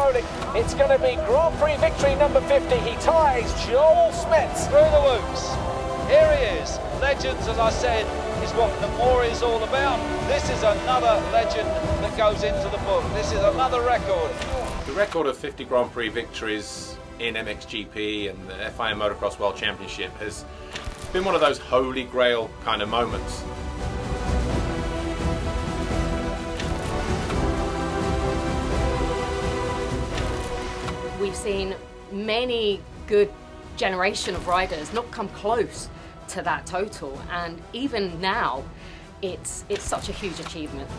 rolling. It's going to be Grand Prix victory number 50. He ties Joel Smets Through the whoops. Here he is. Legends, as I said, is what Namori is all about. This is another legend that goes into the book. This is another record. The record of 50 Grand Prix victories in MXGP and the FIM Motocross World Championship has been one of those holy grail kind of moments. We've seen many good generation of riders not come close to that total, and even now it's such a huge achievement.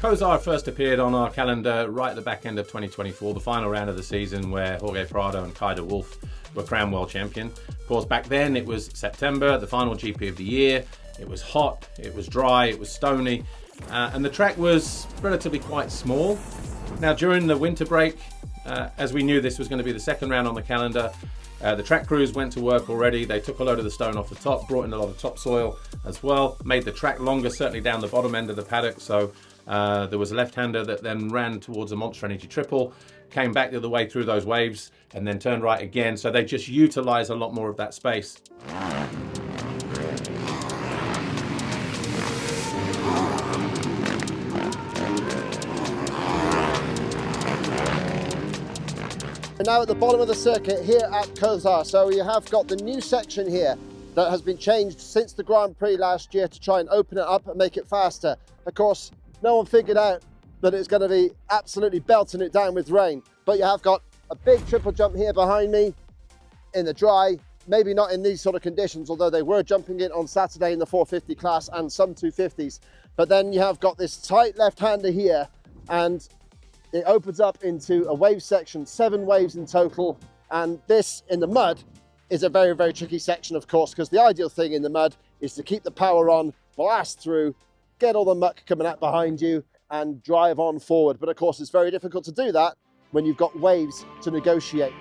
Kozar first appeared on our calendar right at the back end of 2024, the final round of the season where Jorge Prado and Kai de Wolf were crowned world champion. Of course, back then it was September, the final GP of the year. It was hot, it was dry, it was stony, and the track was relatively quite small. Now, during the winter break, as we knew this was going to be the second round on the calendar, the track crews went to work already. They took a load of the stone off the top, brought in a lot of topsoil as well, made the track longer, certainly down the bottom end of the paddock. So there was a left-hander that then ran towards a Monster Energy triple, came back the other way through those waves, and then turned right again. So they just utilise a lot more of that space. We're now at the bottom of the circuit here at Kozar. So you have got the new section here that has been changed since the Grand Prix last year to try and open it up and make it faster. Of course, no one figured out that it's going to be absolutely belting it down with rain. But you have got a big triple jump here behind me in the dry, maybe not in these sort of conditions, although they were jumping it on Saturday in the 450 class and some 250s. But then you have got this tight left-hander here, and it opens up into a wave section, 7 waves in total. And this in the mud is a very, very tricky section, of course, because the ideal thing in the mud is to keep the power on, blast through, get all the muck coming out behind you and drive on forward. But of course, it's very difficult to do that when you've got waves to negotiate.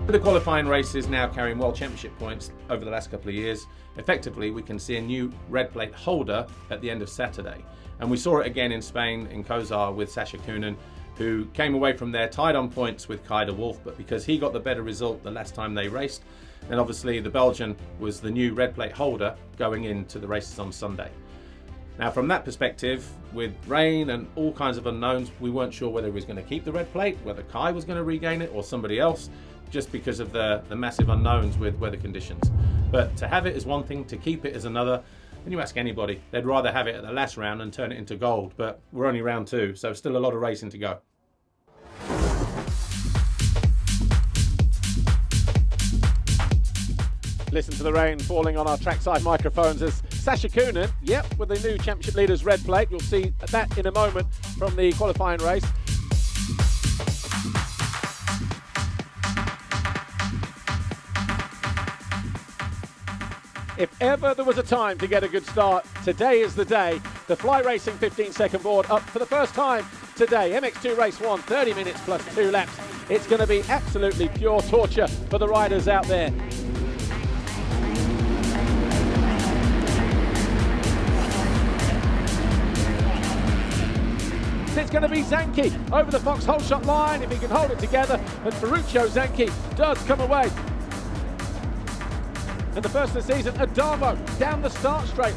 The qualifying races now carrying World Championship points over the last couple of years. Effectively, we can see a new red plate holder at the end of Saturday. And we saw it again in Spain, in Kozar, with Sasha Coonan, who came away from there tied on points with Kai de Wolf, but because he got the better result the last time they raced, then obviously the Belgian was the new red plate holder going into the races on Sunday. Now, from that perspective, with rain and all kinds of unknowns, we weren't sure whether he was going to keep the red plate, whether Kai was going to regain it or somebody else, just because of the massive unknowns with weather conditions. But to have it is one thing, to keep it is another. When you ask anybody, they'd rather have it at the last round and turn it into gold, but we're only round 2, so still a lot of racing to go. Listen to the rain falling on our trackside microphones as Sasha Coonan, with the new Championship Leaders red plate. You'll see that in a moment from the qualifying race. If ever there was a time to get a good start, today is the day. The Fly Racing 15-second board up for the first time today. MX2 Race 1, 30 minutes plus 2 laps. It's going to be absolutely pure torture for the riders out there. It's going to be Zanchi over the Fox hole shot line if he can hold it together, and Ferruccio Zanchi does come away and the first of the season, Adamo down the start straight.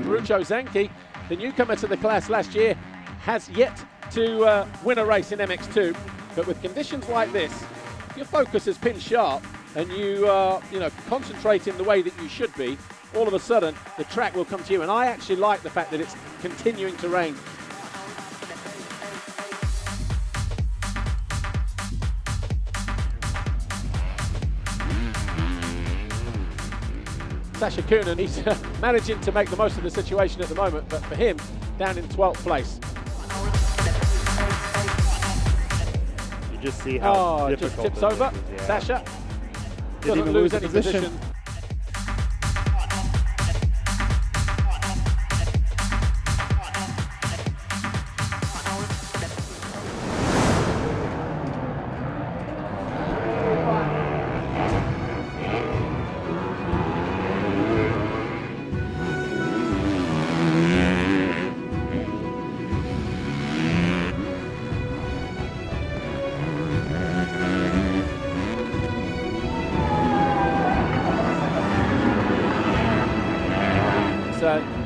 Ferruccio Zanchi, the newcomer to the class last year, has yet to win a race in MX2. But with conditions like this, if your focus is pin sharp and you concentrate in the way that you should be, all of a sudden the track will come to you. And I actually like the fact that it's continuing to rain. Sasha Coonan, he's managing to make the most of the situation at the moment, but for him, down in 12th place. You just see how difficult just tips over. Is, yeah. Sasha Didn't doesn't even lose lose any the position. position.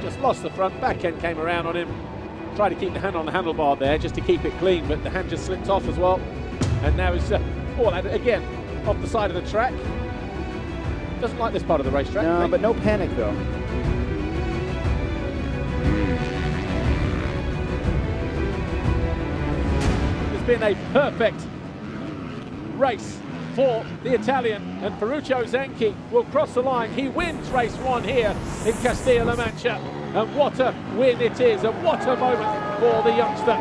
Just lost the front, back end came around on him, tried to keep the hand on the handlebar there just to keep it clean, but the hand just slipped off as well, and now he's again off the side of the track. Doesn't like this part of the racetrack. No, but no panic though. It's been a perfect race for the Italian, and Ferruccio Zanchi will cross the line. He wins race 1 here in Castilla-La Mancha, and what a win it is, and what a moment for the youngster.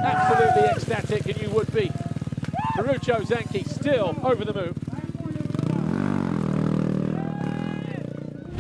Absolutely ecstatic, and you would be. Ferruccio Zanchi still over the moon.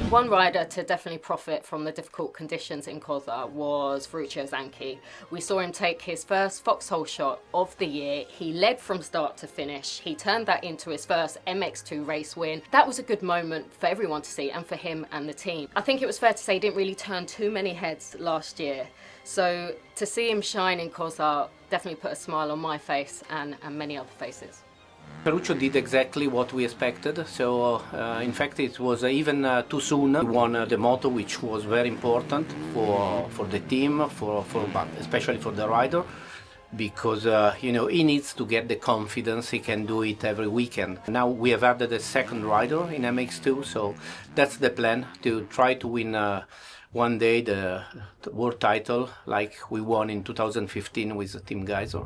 One rider to definitely profit from the difficult conditions in Cosa was Ferruccio Zanchi. We saw him take his first foxhole shot of the year. He led from start to finish. He turned that into his first MX2 race win. That was a good moment for everyone to see, and for him and the team. I think it was fair to say he didn't really turn too many heads last year. So to see him shine in Cosa definitely put a smile on my face and many other faces. Ferruccio did exactly what we expected, so in fact it was even too soon. He won the moto, which was very important for the team, but especially for the rider, because he needs to get the confidence he can do it every weekend. Now we have added a second rider in MX2, so that's the plan, to try to win one day the world title like we won in 2015 with Team Geyser.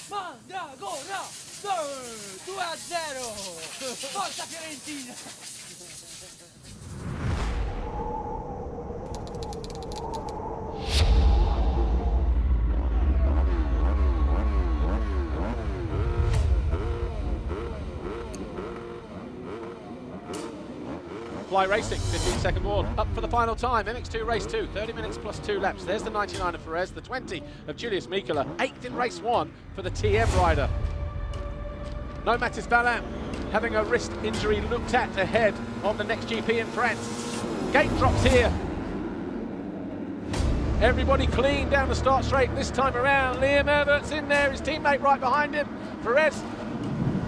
Mandragora! 2-0! Forza Fiorentina! Fly Racing, 15-second board, up for the final time. MX2 race 2, 30 minutes plus 2 laps. There's the 99 of Perez, the 20 of Julius Mikola, 8th in race 1 for the TM rider. No Mathis Valin having a wrist injury looked at ahead on the next GP in France. Gate drops here. Everybody clean down the start straight this time around. Liam Everts in there, his teammate right behind him. Perez,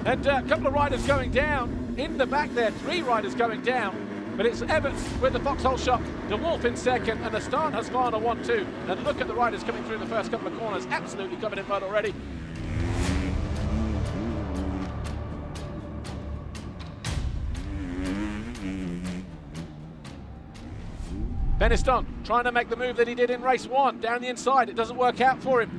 and a couple of riders going down. In the back there, 3 riders going down. But it's Everts with the foxhole shot, De Wolf in second, and the start has gone a 1-2. And look at the riders coming through the first couple of corners, absolutely covered in mud already. Beniston trying to make the move that he did in race 1, down the inside, it doesn't work out for him.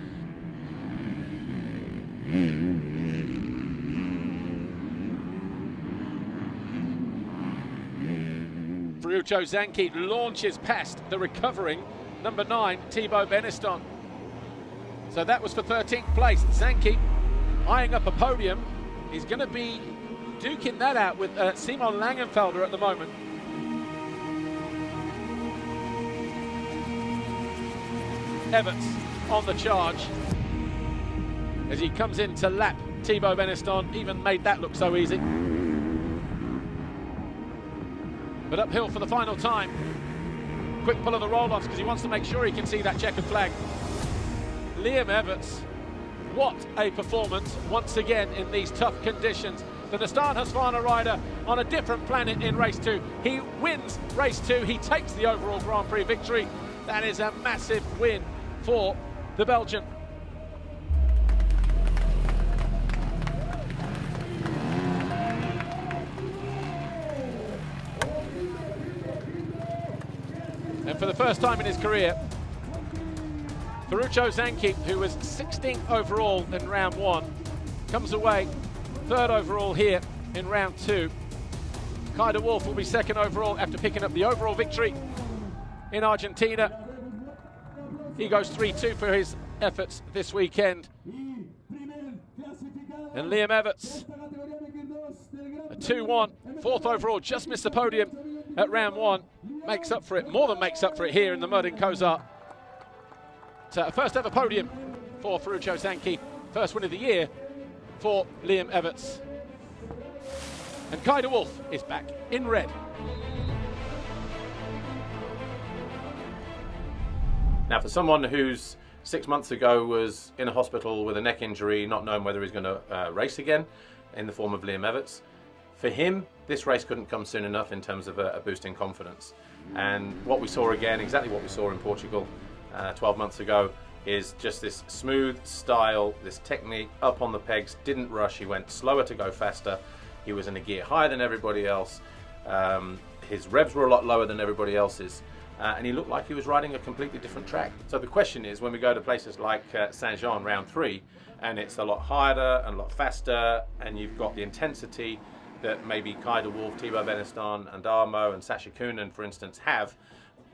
Ferruccio Zanchi launches past the recovering number 9, Thibaut Beniston. So that was for 13th place. Zanchi eyeing up a podium. He's going to be duking that out with Simon Langenfelder at the moment. Everts on the charge as he comes in to lap Thibaut Beniston. Even made that look so easy. But uphill for the final time. Quick pull of the roll-offs because he wants to make sure he can see that checkered flag. Liam Everts, what a performance once again in these tough conditions. The Nissan Husqvarna rider on a different planet in race 2. He wins race 2, he takes the overall Grand Prix victory. That is a massive win for the Belgian. And for the first time in his career, Ferruccio Zanchi, who was 16th overall in round 1, comes away 3rd overall here in round 2. Kai de Wolf will be 2nd overall after picking up the overall victory in Argentina. He goes 3-2 for his efforts this weekend. And Liam Everts, a 2-1, 4th overall, just missed the podium at round 1. Makes up for it, more than makes up for it here in the mud in Kozar. So a first ever podium for Ferruccio Zanchi, first win of the year for Liam Everts. And Kai de Wolf is back in red. Now, for someone who's 6 months ago was in a hospital with a neck injury, not knowing whether he's going to race again, in the form of Liam Everts, for him, this race couldn't come soon enough in terms of a boost in confidence. And what we saw again, exactly what we saw in Portugal 12 months ago, is just this smooth style, this technique, up on the pegs, didn't rush, he went slower to go faster, he was in a gear higher than everybody else, his revs were a lot lower than everybody else's, and he looked like he was riding a completely different track. So the question is, when we go to places like Saint-Jean round 3, and it's a lot higher and a lot faster, and you've got the intensity that maybe Kai de Wolf, Thibaut Beniston, and Darmo and Sasha Kunin, for instance, have,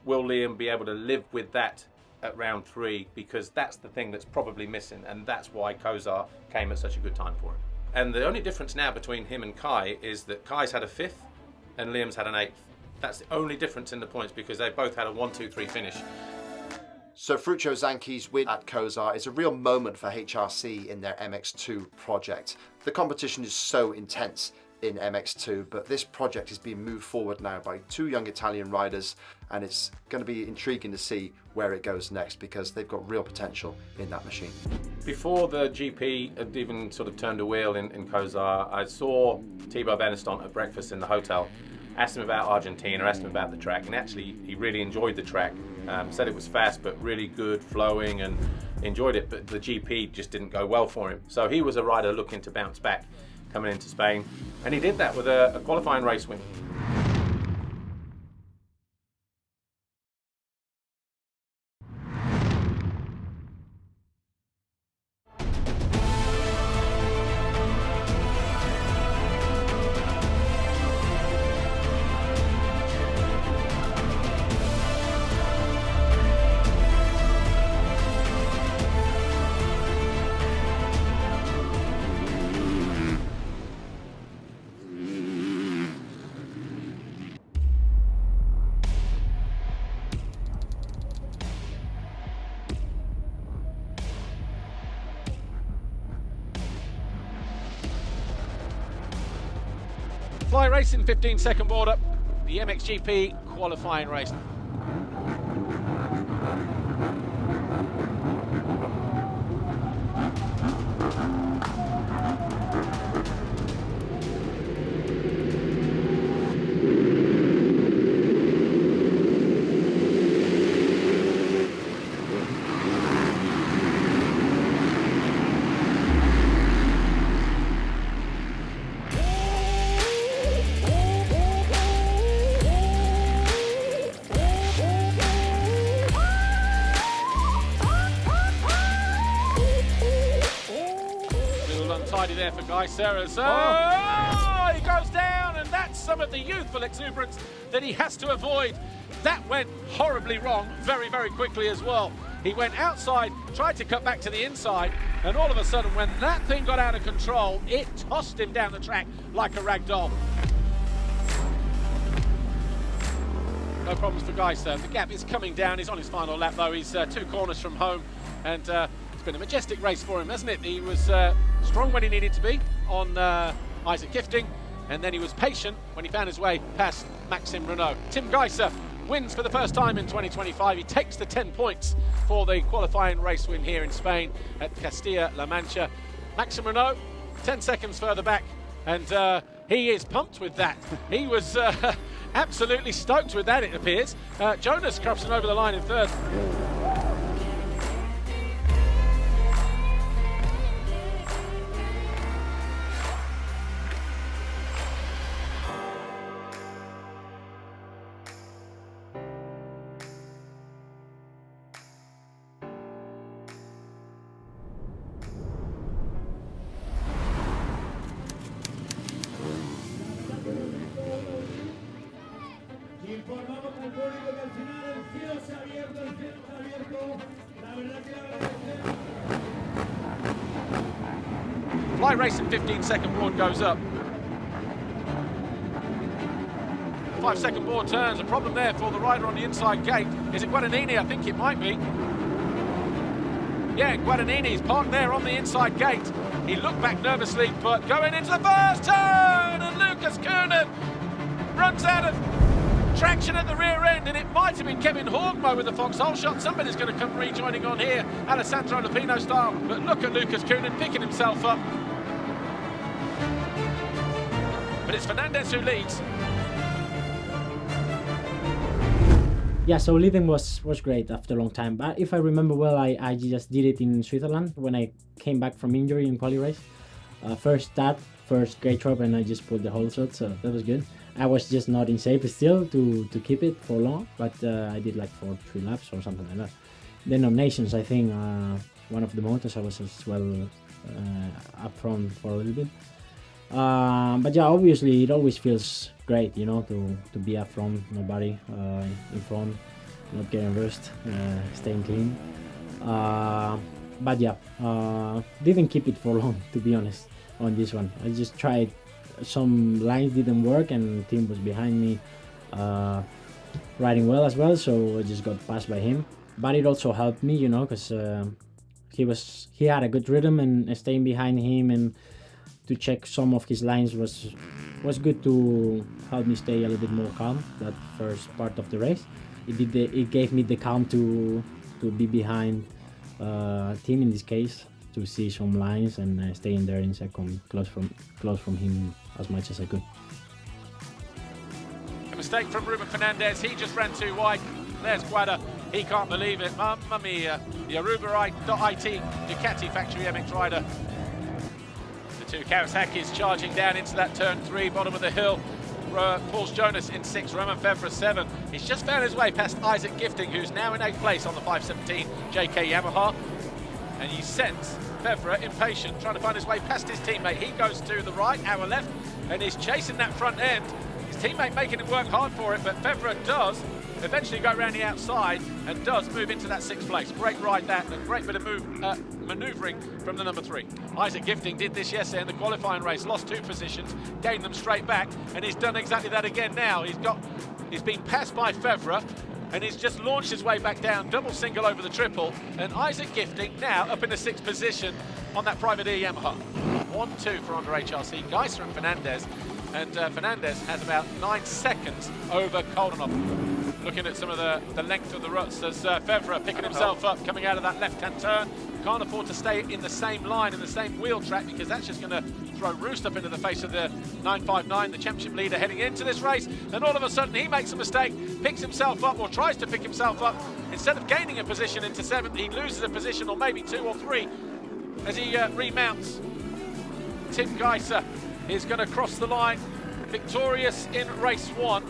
will Liam be able to live with that at round 3? Because that's the thing that's probably missing, and that's why Kozar came at such a good time for him. And the only difference now between him and Kai is that Kai's had a 5th and Liam's had an 8th. That's the only difference in the points, because they both had a 1-2-3 finish. So Ferruccio Zanchi's win at Kozar is a real moment for HRC in their MX2 project. The competition is so intense in MX2, but this project is being moved forward now by 2 young Italian riders, and it's going to be intriguing to see where it goes next, because they've got real potential in that machine. Before the GP had even sort of turned a wheel in Kozar, I saw Thibaut Beniston at breakfast in the hotel, asked him about Argentina, asked him about the track, and actually he really enjoyed the track. Said it was fast but really good, flowing, and enjoyed it, but the GP just didn't go well for him. So he was a rider looking to bounce back coming into Spain, and he did that with a qualifying race win. Fly Racing 15-second board up, the MXGP qualifying race. Tidy there for Guy Serras. Oh, he goes down, and that's some of the youthful exuberance that he has to avoid. That went horribly wrong very, very quickly as well. He went outside, tried to cut back to the inside, and all of a sudden, when that thing got out of control, it tossed him down the track like a rag doll. No problems for Geiser. The gap is coming down. He's on his final lap, though. He's 2 corners from home, and it's been a majestic race for him, hasn't it? He was strong when he needed to be on Isaac Gifting, and then he was patient when he found his way past Maxime Renault. Tim Geiser wins for the first time in 2025. He takes the 10 points for the qualifying race win here in Spain at Castilla-La Mancha. Maxime Renault, 10 seconds further back, and he is pumped with that. He was absolutely stoked with that, it appears. Jonas Krupsen over the line in third. Fly Racing 15-second board goes up. 5-second board turns. A problem there for the rider on the inside gate. Is it Guadagnini? I think it might be. Yeah, Guadagnini's parked there on the inside gate. He looked back nervously, but going into the first turn, and Lucas Kuhnen runs out of traction at the rear end, and it might have been Kevin Horgmo with the foxhole shot. Somebody's going to come rejoining on here, Alessandro Lupino style, but look at Lucas Kuhnen picking himself up. But it's Fernandez who leads. Yeah, so leading was great after a long time. But if I remember well, I just did it in Switzerland when I came back from injury in quali race. First great drop, and I just pulled the whole shot, so that was good. I was just not in shape still to keep it for long, but I did like 3 laps or something like that. Then on Nations, I think one of the motors I was as well up front for a little bit. But yeah, obviously it always feels great, you know, to be up front, nobody in front, not getting rushed, staying clean. But yeah, didn't keep it for long, to be honest, on this one. I just tried, some lines didn't work and Tim was behind me riding well as well, so I just got passed by him. But it also helped me, you know, because he had a good rhythm, and staying behind him and to check some of his lines was good to help me stay a little bit more calm that first part of the race. It gave me the calm to be behind Tim in this case, to see some lines and stay in there in second, close from him as much as I could. A mistake from Ruben Fernandez. He just ran too wide. There's Guada. He can't believe it. Mamma mia. The Aruba.it Ducati factory MX rider. The 2 Kawasaki's charging down into that turn 3, bottom of the hill. Paul Jonas in 6, Roman Febvre 7. He's just found his way past Isaac Gifting, who's now in 8th place on the 517 JK Yamaha. And he sends Febvre impatient, trying to find his way past his teammate. He goes to the right, our left, and he's chasing that front end. His teammate making him work hard for it, but Febvre does eventually go around the outside and does move into that 6th place. Great ride that, and great bit of manoeuvring from the number 3. Isaac Gifting did this yesterday in the qualifying race, lost 2 positions, gained them straight back, and he's done exactly that again now. He's been passed by Febvre, and he's just launched his way back down, double single over the triple, and Isaac Gifting now up in the 6th position on that Private E Yamaha. 1-2 for Honda HRC, Geiser and Fernandez, and Fernandez has about 9 seconds over Koldenhoff. Looking at some of the length of the ruts as Febvre picking himself up, coming out of that left-hand turn. Can't afford to stay in the same line, in the same wheel track, because that's just going to throw Roost up into the face of the 959, the championship leader heading into this race. And all of a sudden he makes a mistake, picks himself up, or tries to pick himself up. Instead of gaining a position into 7th, he loses a position, or maybe 2 or 3, as he remounts. Tim Geiser is going to cross the line, victorious in race 1.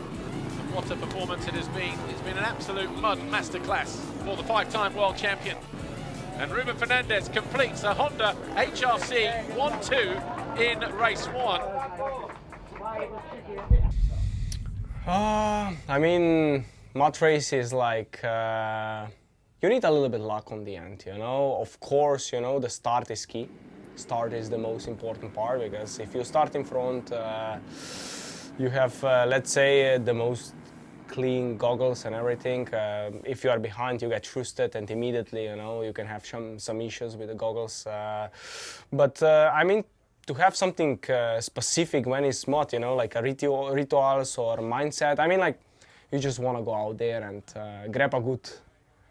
What a performance it has been. It's been an absolute mud masterclass for the 5-time world champion. And Ruben Fernandez completes a Honda HRC 1-2 in race 1. I mean, mud race is like, you need a little bit luck on the end, you know. Of course, you know, the start is key. Start is the most important part, because if you start in front, you have, let's say, the most clean goggles and everything. If you are behind, you get trusted, and immediately, you know, you can have some issues with the goggles. But I mean, to have something specific when it's mud, you know, like a rituals or mindset. I mean, like, you just want to go out there and grab a good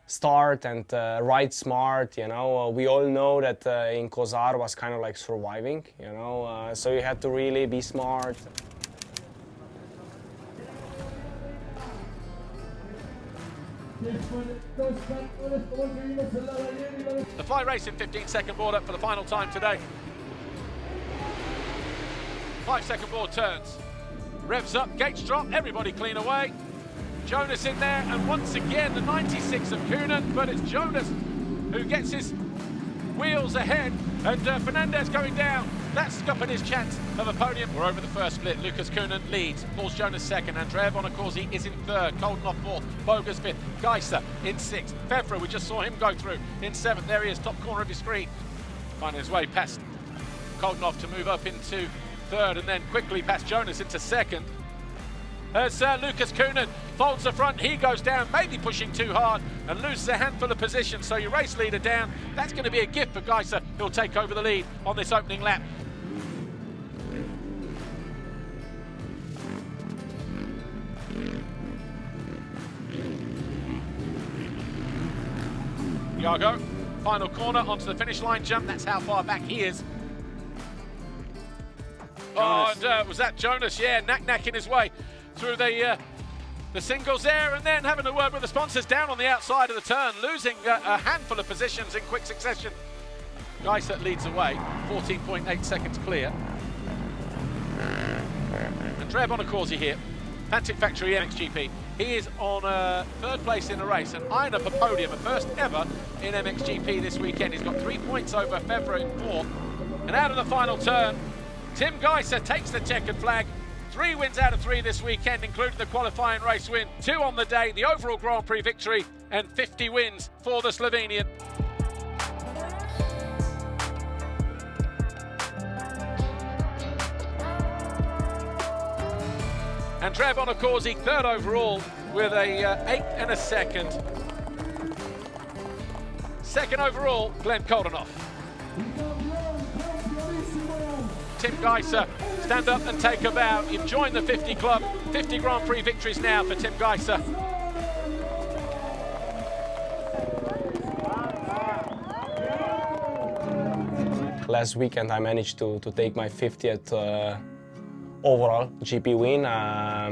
start and ride smart, you know. We all know that in Kozar was kind of like surviving, you know, so you had to really be smart. The Fly Racing 15-second board up for the final time today. 5-second board turns. Revs up, gates drop, everybody clean away. Jonas in there, and once again the 96 of Kühnen, but it's Jonas who gets his wheels ahead, and Fernandez going down. That's scupping his chance of a podium. We're over the first split. Lucas Kühnen leads, falls Jonas second, Andrea Bonacorsi is in third, Koldenhoff fourth, Bogas fifth, Geiser in sixth, Fevre, we just saw him go through, in seventh. There he is, top corner of your screen, finding his way past Koldenhoff to move up into third, and then quickly past Jonas into second. As Lucas Kühnen folds the front, he goes down, maybe pushing too hard and loses a handful of positions. So your race leader down. That's going to be a gift for Geiser, who'll take over the lead on this opening lap. Iago, final corner onto the finish line jump. That's how far back he is. Oh, and was that Jonas? Yeah, knacking his way through the singles there, and then having a word with the sponsors down on the outside of the turn, losing a handful of positions in quick succession. Geiser leads away, 14.8 seconds clear. Andrea Bonacorsi here, Fantic Factory MXGP. He is on third place in the race and eyeing up a podium, a first ever in MXGP this weekend. He's got 3 points over Fevre in fourth. And out of the final turn, Tim Geiser takes the checkered flag. 3 wins out of 3 this weekend, including the qualifying race win. 2 on the day, the overall Grand Prix victory, and 50 wins for the Slovenian. Andrea Bonacorsi, third overall, with a 8th and a second. Second overall, Glenn Koldenhoff. Tim Geiser, stand up and take a bow. You've joined the 50 club. 50 Grand Prix victories now for Tim Geiser. Last weekend I managed to take my 50th overall GP win. I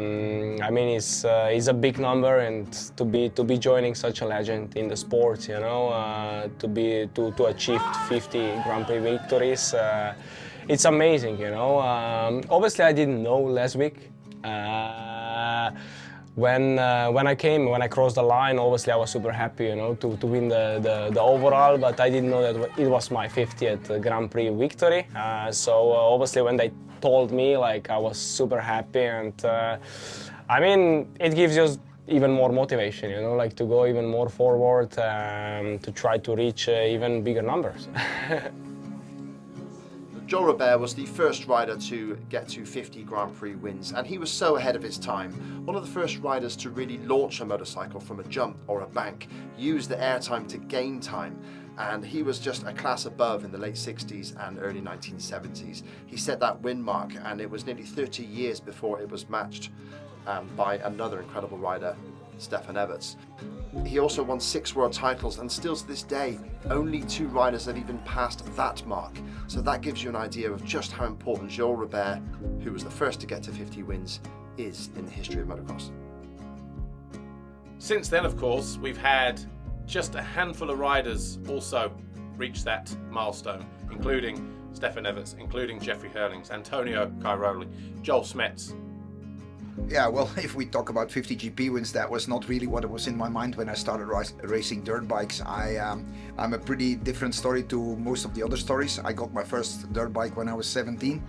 mean, it's a big number, and to be joining such a legend in the sport, you know, to achieve 50 Grand Prix victories. It's amazing, you know. Obviously, I didn't know last week. When I crossed the line, obviously I was super happy, you know, to win the overall. But I didn't know that it was my 50th Grand Prix victory. So obviously, when they told me, like, I was super happy, and I mean, it gives you even more motivation, you know, like to go even more forward, to try to reach even bigger numbers. Joel Robert was the first rider to get to 50 Grand Prix wins, and he was so ahead of his time. One of the first riders to really launch a motorcycle from a jump or a bank, use the airtime to gain time, and he was just a class above in the late 60s and early 1970s. He set that win mark, and it was nearly 30 years before it was matched by another incredible rider, Stefan Everts. He also won 6 world titles, and still to this day, only 2 riders have even passed that mark. So that gives you an idea of just how important Joel Robert, who was the first to get to 50 wins, is in the history of motocross. Since then, of course, we've had just a handful of riders also reach that milestone, including Stefan Everts, including Jeffrey Hurlings, Antonio Cairoli, Joel Smets. Yeah, well, if we talk about 50 GP wins, that was not really what was in my mind when I started racing dirt bikes. I'm a pretty different story to most of the other stories. I got my first dirt bike when I was 17.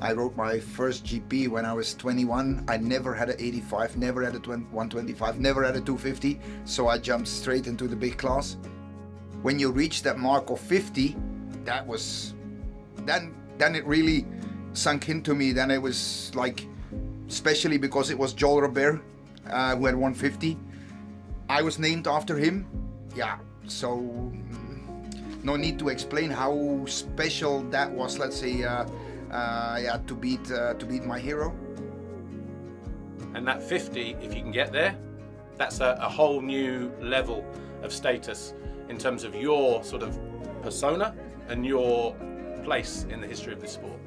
I rode my first GP when I was 21. I never had an 85, never had a 125, never had a 250. So I jumped straight into the big class. When you reach that mark of 50, that was, then it really sunk into me. Then it was like, especially because it was Joel Robert who had 150. I was named after him. Yeah, so no need to explain how special that was. Let's say, yeah, to beat my hero. And that 50, if you can get there, that's a whole new level of status in terms of your sort of persona and your place in the history of the sport.